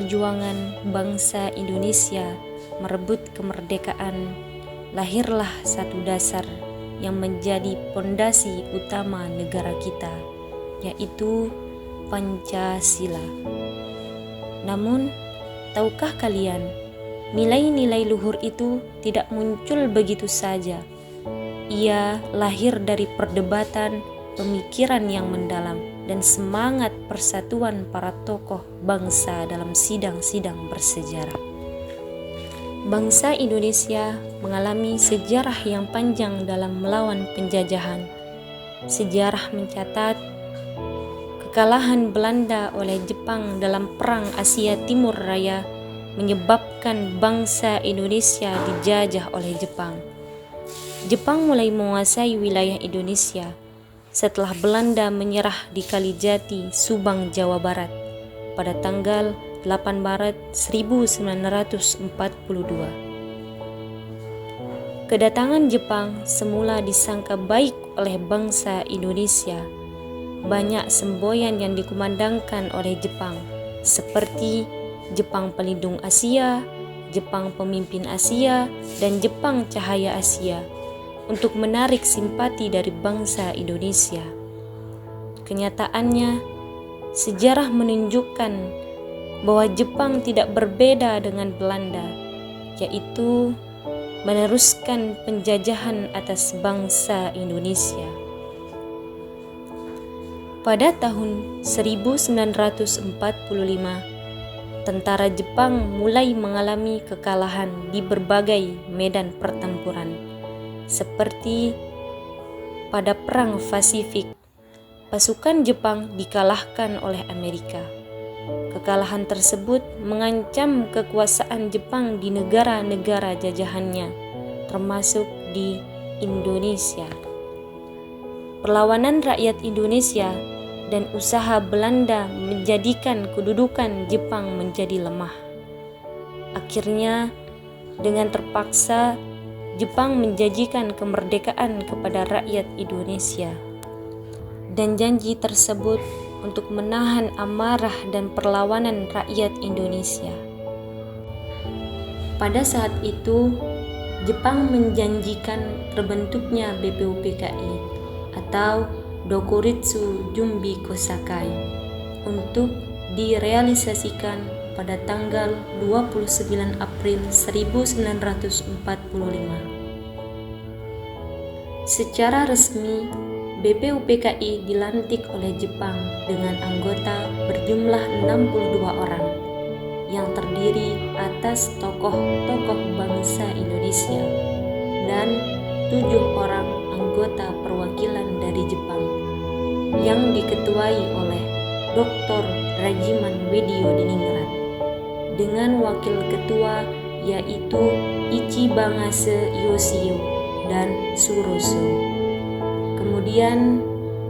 perjuangan bangsa Indonesia merebut kemerdekaan, lahirlah satu dasar yang menjadi pondasi utama negara kita, yaitu Pancasila. Namun, tahukah kalian, nilai-nilai luhur itu tidak muncul begitu saja. Ia lahir dari perdebatan, pemikiran yang mendalam, dan semangat persatuan para tokoh bangsa dalam sidang-sidang bersejarah. Bangsa Indonesia mengalami sejarah yang panjang dalam melawan penjajahan. Sejarah mencatat kekalahan Belanda oleh Jepang dalam Perang Asia Timur Raya menyebabkan bangsa Indonesia dijajah oleh Jepang. Jepang mulai menguasai wilayah Indonesia setelah Belanda menyerah di Kalijati, Subang, Jawa Barat pada tanggal 8 Maret 1942. Kedatangan Jepang semula disangka baik oleh bangsa Indonesia. Banyak semboyan yang dikumandangkan oleh Jepang, seperti Jepang Pelindung Asia, Jepang Pemimpin Asia, dan Jepang Cahaya Asia, untuk menarik simpati dari bangsa Indonesia. Kenyataannya, sejarah menunjukkan bahwa Jepang tidak berbeda dengan Belanda, yaitu meneruskan penjajahan atas bangsa Indonesia. Pada tahun 1945, tentara Jepang mulai mengalami kekalahan di berbagai medan pertempuran, seperti pada Perang Pasifik, pasukan Jepang dikalahkan oleh Amerika. Kekalahan tersebut mengancam kekuasaan Jepang di negara-negara jajahannya, termasuk di Indonesia. Perlawanan rakyat Indonesia dan usaha Belanda menjadikan kedudukan Jepang menjadi lemah. Akhirnya, dengan terpaksa, Jepang menjanjikan kemerdekaan kepada rakyat Indonesia. Dan janji tersebut untuk menahan amarah dan perlawanan rakyat Indonesia. Pada saat itu, Jepang menjanjikan terbentuknya BPUPKI atau Dokuritsu Jumbi Kosakai untuk direalisasikan pada tanggal 29 April 1945. Secara resmi, BPUPKI dilantik oleh Jepang dengan anggota berjumlah 62 orang yang terdiri atas tokoh-tokoh bangsa Indonesia dan 7 orang anggota perwakilan dari Jepang yang diketuai oleh Dr. Rajiman Weddiodiningrat dengan wakil ketua yaitu Ichibangase Yoshio dan Suroso. Kemudian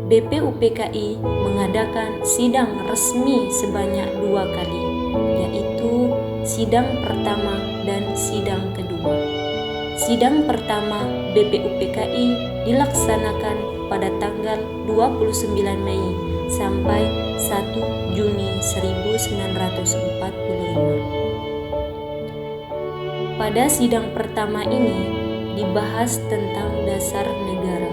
BPUPKI mengadakan sidang resmi sebanyak 2 kali, yaitu sidang pertama dan sidang kedua. Sidang pertama BPUPKI dilaksanakan pada tanggal 29 Mei sampai 1 Juni 1945. Pada sidang pertama ini dibahas tentang dasar negara.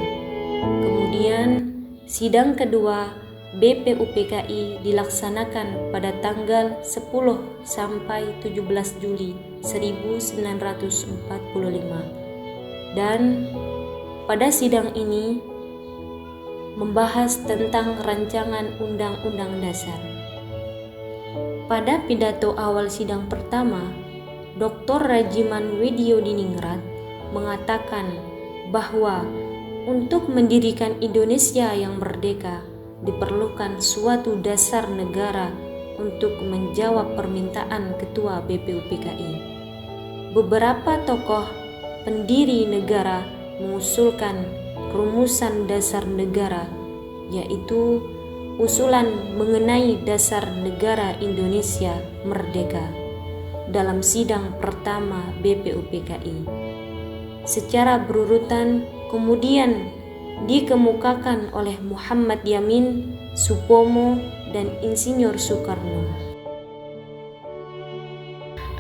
Kemudian sidang kedua BPUPKI dilaksanakan pada tanggal 10 sampai 17 Juli 1945. Dan pada sidang ini membahas tentang rancangan Undang-Undang Dasar. Pada pidato awal sidang pertama, Dr. Rajiman Weddiodiningrat mengatakan bahwa untuk mendirikan Indonesia yang merdeka diperlukan suatu dasar negara untuk menjawab permintaan Ketua BPUPKI. Beberapa tokoh pendiri negara mengusulkan rumusan dasar negara, yaitu usulan mengenai dasar negara Indonesia merdeka dalam sidang pertama BPUPKI. Secara berurutan kemudian dikemukakan oleh Muhammad Yamin, Supomo, dan Insinyur Soekarno.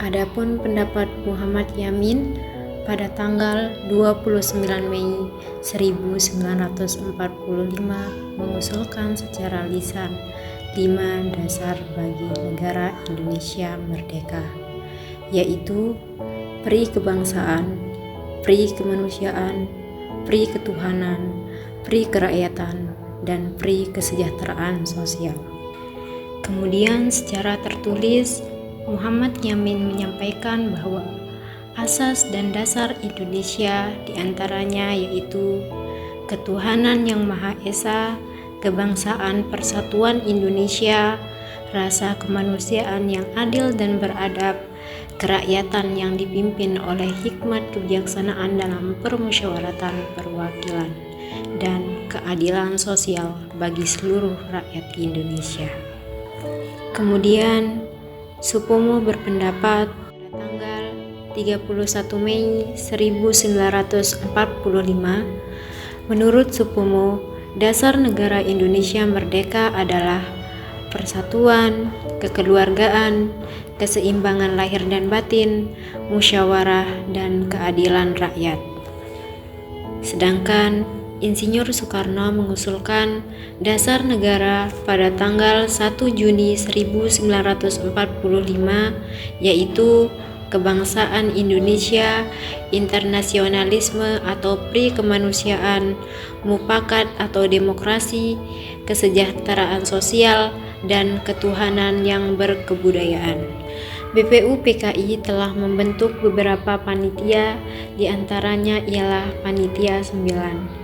Adapun pendapat Muhammad Yamin pada tanggal 29 Mei 1945 mengusulkan secara lisan 5 dasar bagi negara Indonesia merdeka, yaitu pri kebangsaan, pri kemanusiaan, pri ketuhanan, pri kerakyatan, dan pri kesejahteraan sosial. Kemudian secara tertulis Muhammad Yamin menyampaikan bahwa asas dan dasar Indonesia diantaranya yaitu ketuhanan yang Maha Esa, kebangsaan persatuan Indonesia, rasa kemanusiaan yang adil dan beradab, kerakyatan yang dipimpin oleh hikmat kebijaksanaan dalam permusyawaratan perwakilan, dan keadilan sosial bagi seluruh rakyat Indonesia. Kemudian Supomo berpendapat pada tanggal 31 Mei 1945, menurut Supomo, dasar negara Indonesia merdeka adalah persatuan, kekeluargaan, keseimbangan lahir dan batin, musyawarah, dan keadilan rakyat. Sedangkan Insinyur Soekarno mengusulkan dasar negara pada tanggal 1 Juni 1945, yaitu kebangsaan Indonesia, internasionalisme atau pri kemanusiaan, mufakat atau demokrasi, kesejahteraan sosial, dan ketuhanan yang berkebudayaan. BPU PKI telah membentuk beberapa panitia, diantaranya ialah Panitia 9.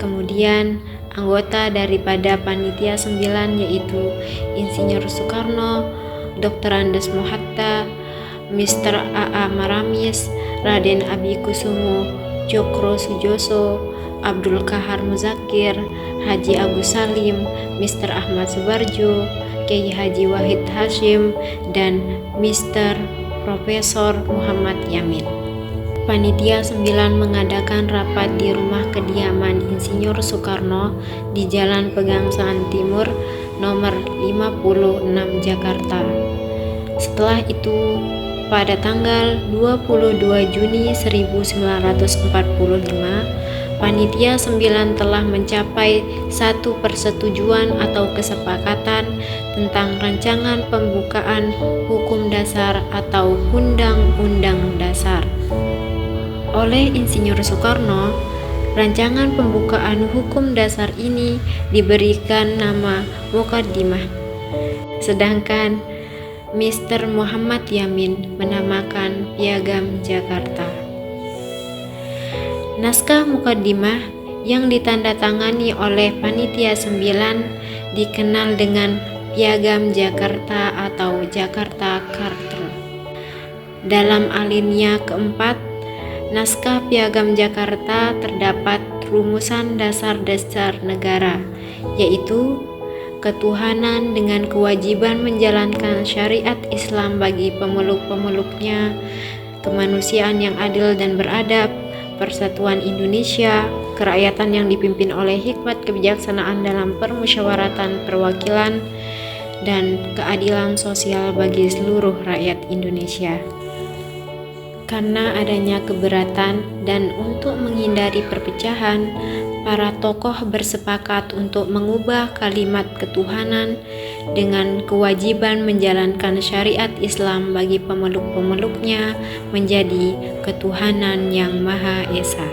Kemudian anggota daripada Panitia 9 yaitu Insinyur Soekarno, Dr. Andes Mohatta, Mr. A.A. Maramis, Raden Abikusumo, Cokro Sujoso, Abdul Kahar Muzakir, Haji Agus Salim, Mr. Ahmad Subarjo, Kiai Haji Wahid Hashim, dan Mr. Profesor Muhammad Yamin. Panitia 9 mengadakan rapat di rumah kediaman Insinyur Soekarno di Jalan Pegangsaan Timur nomor 56 Jakarta. Setelah itu, pada tanggal 22 Juni 1945, Panitia 9 telah mencapai satu persetujuan atau kesepakatan tentang rancangan pembukaan hukum dasar atau Undang-Undang Dasar. Oleh Insinyur Soekarno, rancangan pembukaan hukum dasar ini diberikan nama Muqaddimah, sedangkan Mr. Muhammad Yamin menamakan Piagam Jakarta. Naskah Muqaddimah yang ditandatangani oleh Panitia 9 dikenal dengan Piagam Jakarta atau Jakarta Charter. Dalam alinea keempat, naskah Piagam Jakarta terdapat rumusan dasar-dasar negara, yaitu ketuhanan dengan kewajiban menjalankan syariat Islam bagi pemeluk-pemeluknya, kemanusiaan yang adil dan beradab, persatuan Indonesia, kerakyatan yang dipimpin oleh hikmat kebijaksanaan dalam permusyawaratan perwakilan, dan keadilan sosial bagi seluruh rakyat Indonesia. Karena adanya keberatan dan untuk menghindari perpecahan, para tokoh bersepakat untuk mengubah kalimat ketuhanan dengan kewajiban menjalankan syariat Islam bagi pemeluk-pemeluknya menjadi ketuhanan yang Maha Esa.